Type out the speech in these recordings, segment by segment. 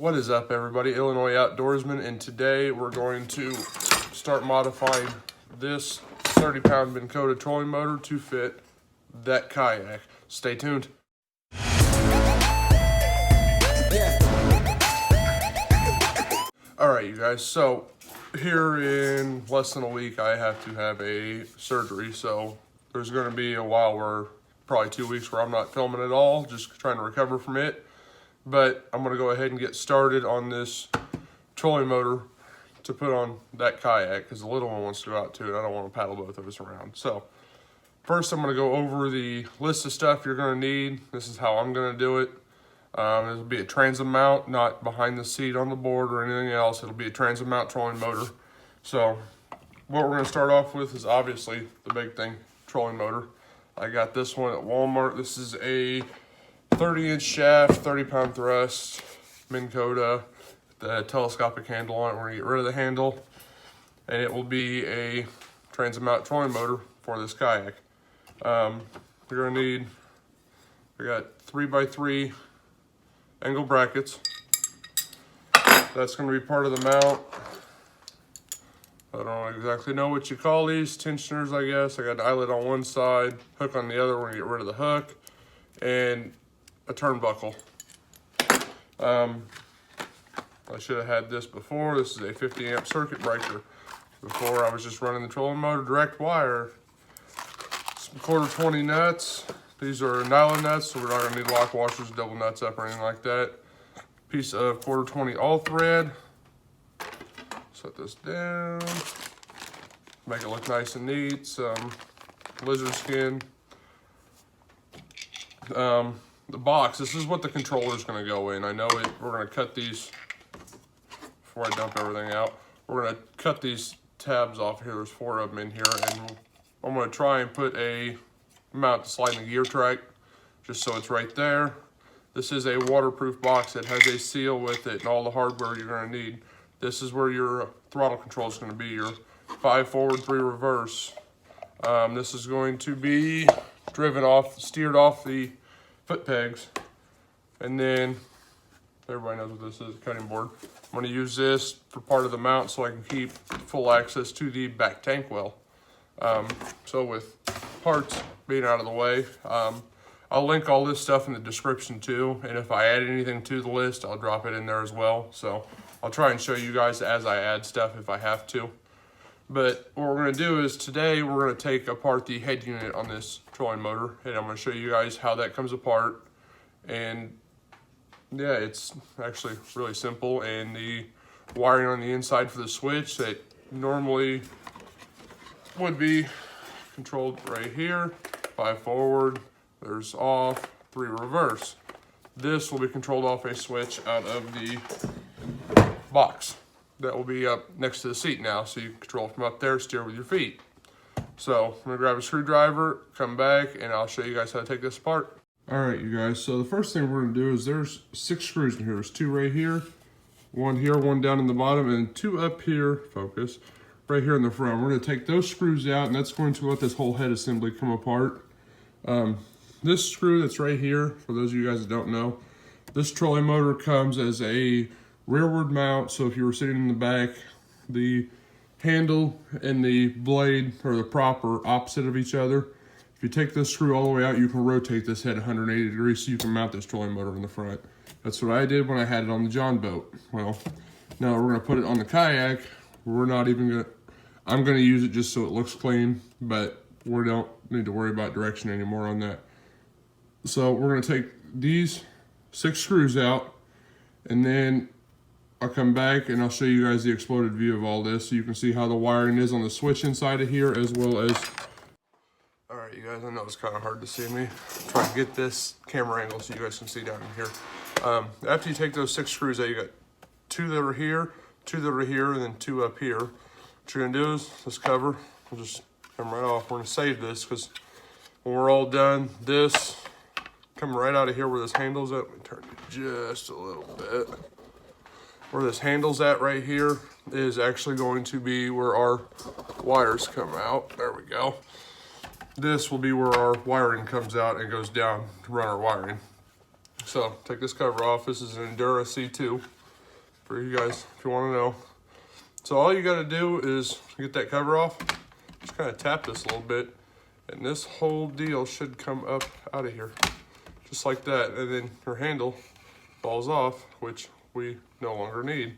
What is up, everybody? Illinois Outdoorsman, and today we're going to start modifying this 30-pound Minn Kota trolling motor to fit that kayak. Stay tuned. Alright, you guys, so here in less than a week I have to have a surgery, so there's going to be a while where, probably 2 weeks, where I'm not filming at all, just trying to recover from it. But I'm going to go ahead and get started on this trolling motor to put on that kayak, because the little one wants to go out too, and I don't want to paddle both of us around. So first I'm going to go over the list of stuff you're going to need. This is how I'm going to do it. It'll be a transom mount, not behind the seat on the board or anything else. It'll be a transom mount trolling motor. So what we're going to start off with is obviously the big thing, trolling motor. I got this one at Walmart. This is a 30-inch shaft, 30-pound thrust, Minn Kota, the telescopic handle on it. We're going to get rid of the handle, and it will be a transom mount trolling motor for this kayak. You're going to need, I got 3x3 angle brackets. That's going to be part of the mount. I don't exactly know what you call these, tensioners, I guess. I got an eyelet on one side, hook on the other. We're going to get rid of the hook, and a turnbuckle. I should have had this before. This is a 50 amp circuit breaker. Before I was just running the trolling motor direct wire. Some 1/4 nuts. These are nylon nuts, so we're not gonna need lock washers, double nuts up or anything like that. Piece of 1/4 all thread. Set this down. Make it look nice and neat. Some lizard skin. The box, this is what the controller is going to go in. I know it. We're going to cut these, before I dump everything out, we're going to cut these tabs off here. There's 4 of them in here, and I'm going to try and put a mount to slide in the gear track, just so it's right there. This is a waterproof box that has a seal with it and all the hardware you're going to need. This is where your throttle control is going to be, your 5 forward, 3 reverse. This is going to be steered off the foot pegs, and then everybody knows what this is, a cutting board. I'm going to use this for part of the mount so I can keep full access to the back tank well. So with parts being out of the way, I'll link all this stuff in the description too, and if I add anything to the list, I'll drop it in there as well. So I'll try and show you guys as I add stuff if I have to. But what we're going to do is today we're going to take apart the head unit on this trolling motor, and I'm going to show you guys how that comes apart. And yeah, it's actually really simple. And the wiring on the inside for the switch that normally would be controlled right here, 5 forward, there's off, 3 reverse. This will be controlled off a switch out of the box. That will be up next to the seat now, so you can control from up there, steer with your feet. So I'm gonna grab a screwdriver, come back, and I'll show you guys how to take this apart. All right, you guys, so the first thing we're gonna do is there's 6 screws in here. There's 2 right here, 1 here, 1 down in the bottom, and 2 up here, focus, right here in the front. We're gonna take those screws out, and that's going to let this whole head assembly come apart. This screw that's right here, for those of you guys that don't know, this trolling motor comes as a rearward mount, so if you were sitting in the back, the handle and the blade or the prop are opposite of each other. If you take this screw all the way out, you can rotate this head 180 degrees so you can mount this trolling motor in the front. That's what I did when I had it on the John boat. Well, now we're gonna put it on the kayak. I'm gonna use it just so it looks clean, but we don't need to worry about direction anymore on that. So we're gonna take these 6 screws out, and then I'll come back and I'll show you guys the exploded view of all this so you can see how the wiring is on the switch inside of here, as well as... All right, you guys, I know it's kind of hard to see me. Try to get this camera angle so you guys can see down in here. After you take those 6 screws out, you got 2 that are here, 2 that are here, and then 2 up here. What you're gonna do is this cover, we'll just come right off. We're gonna save this because when we're all done, this coming right out of here where this handle's at. Let me turn it just a little bit. Where this handle's at right here is actually going to be where our wires come out. There we go. This will be where our wiring comes out and goes down to run our wiring. So take this cover off. This is an Endura C2. for you guys if you want to know. So all you got to do is get that cover off, just kind of tap this a little bit, and this whole deal should come up out of here, just like that. And then your handle falls off, which we no longer need.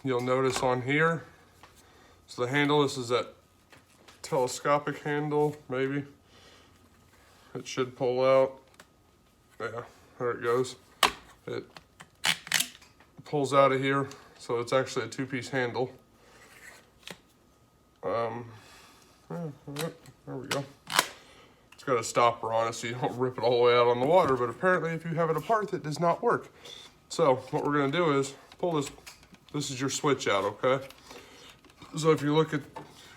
You'll notice on here, so the handle, this is that telescopic handle, maybe. It should pull out. Yeah, there it goes. It pulls out of here, so it's actually a two-piece handle. There we go. It's got a stopper on it so you don't rip it all the way out on the water, but apparently if you have it apart, that does not work. So what we're gonna do is pull this is your switch out, okay? So if you look at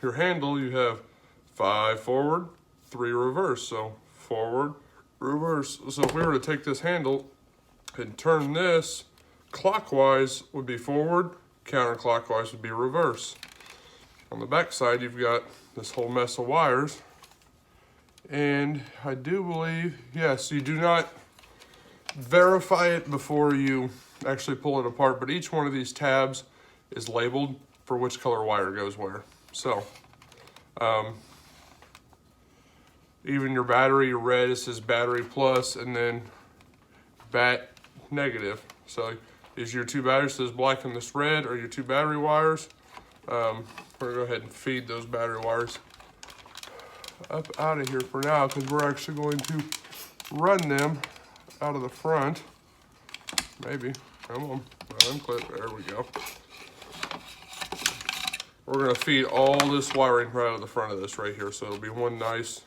your handle, you have 5 forward, 3 reverse. So forward, reverse. So if we were to take this handle and turn this, clockwise would be forward, counterclockwise would be reverse. On the back side, you've got this whole mess of wires. And I do believe, yes, you do not verify it before you actually pull it apart, but each one of these tabs is labeled for which color wire goes where. So, even your battery, your red, it says battery plus, and then bat negative. So, is your 2 batteries, says black and this red, or your 2 battery wires. We're gonna go ahead and feed those battery wires up out of here for now, because we're actually going to run them out of the front. Maybe. Come on. Unclip. There we go. We're going to feed all this wiring right out of the front of this right here. So it'll be one nice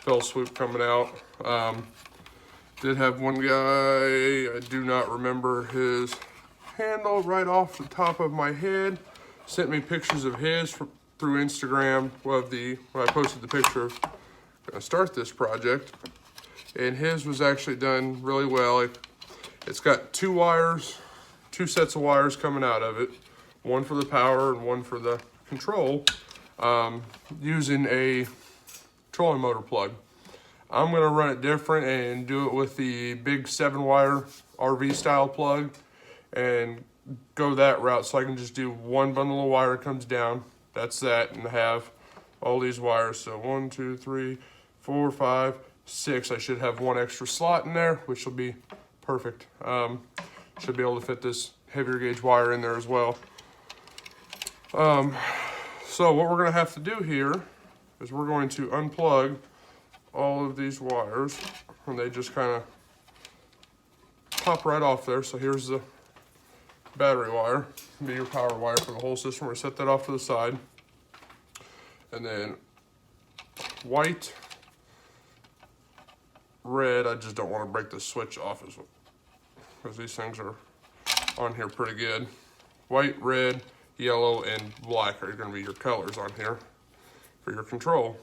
fell swoop coming out. Did have one guy, I do not remember his handle right off the top of my head, sent me pictures of his through Instagram of when I posted the picture of gonna start this project, and his was actually done really well. It's got 2 wires, 2 sets of wires coming out of it, one for the power and one for the control, using a trolling motor plug. I'm gonna run it different and do it with the big 7-wire RV style plug and go that route, so I can just do one bundle of wire comes down. That's that, and have all these wires. So 1, 2, 3, 4, 5, 6. I should have 1 extra slot in there, which will be perfect. Should be able to fit this heavier gauge wire in there as well. So what we're gonna have to do here is we're going to unplug all of these wires, and they just kind of pop right off there. So here's the battery wire, be your power wire for the whole system. We're gonna set that off to the side. And then white, red, I just don't want to break the switch off because these things are on here pretty good. White, red, yellow, and black are gonna be your colors on here for your control.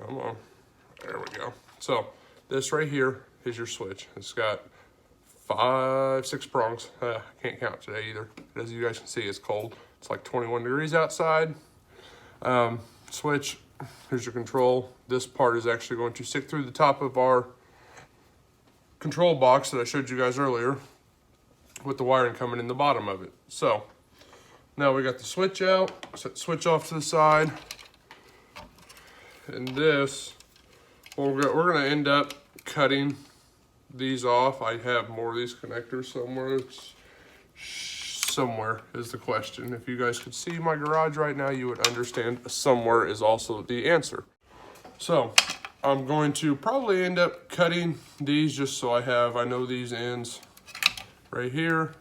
Come on, there we go. So this right here is your switch. It's got 5, 6 prongs. I can't count today either. As you guys can see, it's cold. It's like 21 degrees outside. Switch, here's your control. This part is actually going to stick through the top of our control box that I showed you guys earlier, with the wiring coming in the bottom of it. So now we got the switch out, set the switch off to the side. And this, we're gonna end up cutting these off. I have more of these connectors somewhere. Somewhere is the question. If you guys could see my garage right now, you would understand somewhere is also the answer. So I'm going to probably end up cutting these just so I know these ends right here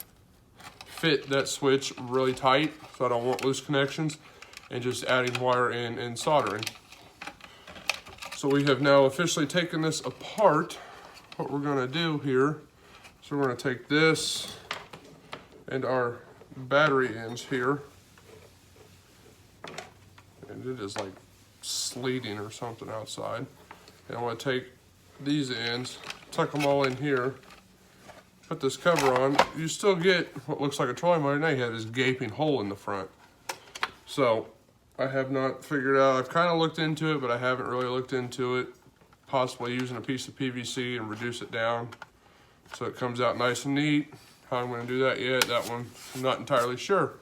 fit that switch really tight, so I don't want loose connections, and just adding wire in and soldering. So we have now officially taken this apart. What we're gonna do here, so we're gonna take this and our battery ends here, and it is like sleeting or something outside. And I'm gonna take these ends, tuck them all in here, put this cover on. You still get what looks like a trolling motor. Now you have this gaping hole in the front. So I have not figured out, I've kind of looked into it, but I haven't really looked into it. Possibly using a piece of PVC and reduce it down so it comes out nice and neat. how I'm going to do that yet. That one, I'm not entirely sure.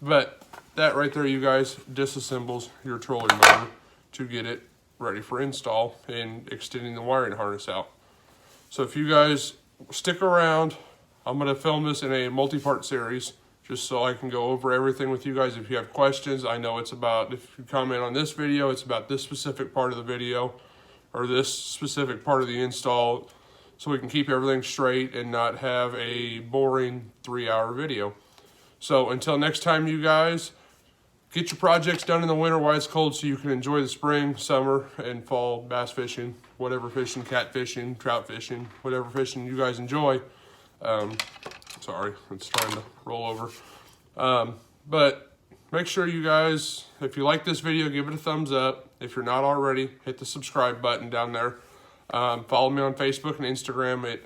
But that right there, you guys, disassembles your trolley motor to get it ready for install and extending the wiring harness out. So if you guys stick around, I'm going to film this in a multi-part series just so I can go over everything with you guys. If you have questions, I know it's about, if you comment on this video, it's about this specific part of the video or this specific part of the install, so we can keep everything straight and not have a boring 3-hour video. So until next time, you guys, get your projects done in the winter while it's cold so you can enjoy the spring, summer, and fall bass fishing, whatever fishing, cat fishing, trout fishing, whatever fishing you guys enjoy. Sorry, it's trying to roll over. But make sure you guys, if you like this video, give it a thumbs up. If you're not already, hit the subscribe button down there. Follow me on Facebook and Instagram at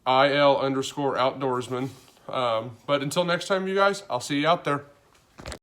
IL_outdoorsman. But until next time, you guys, I'll see you out there.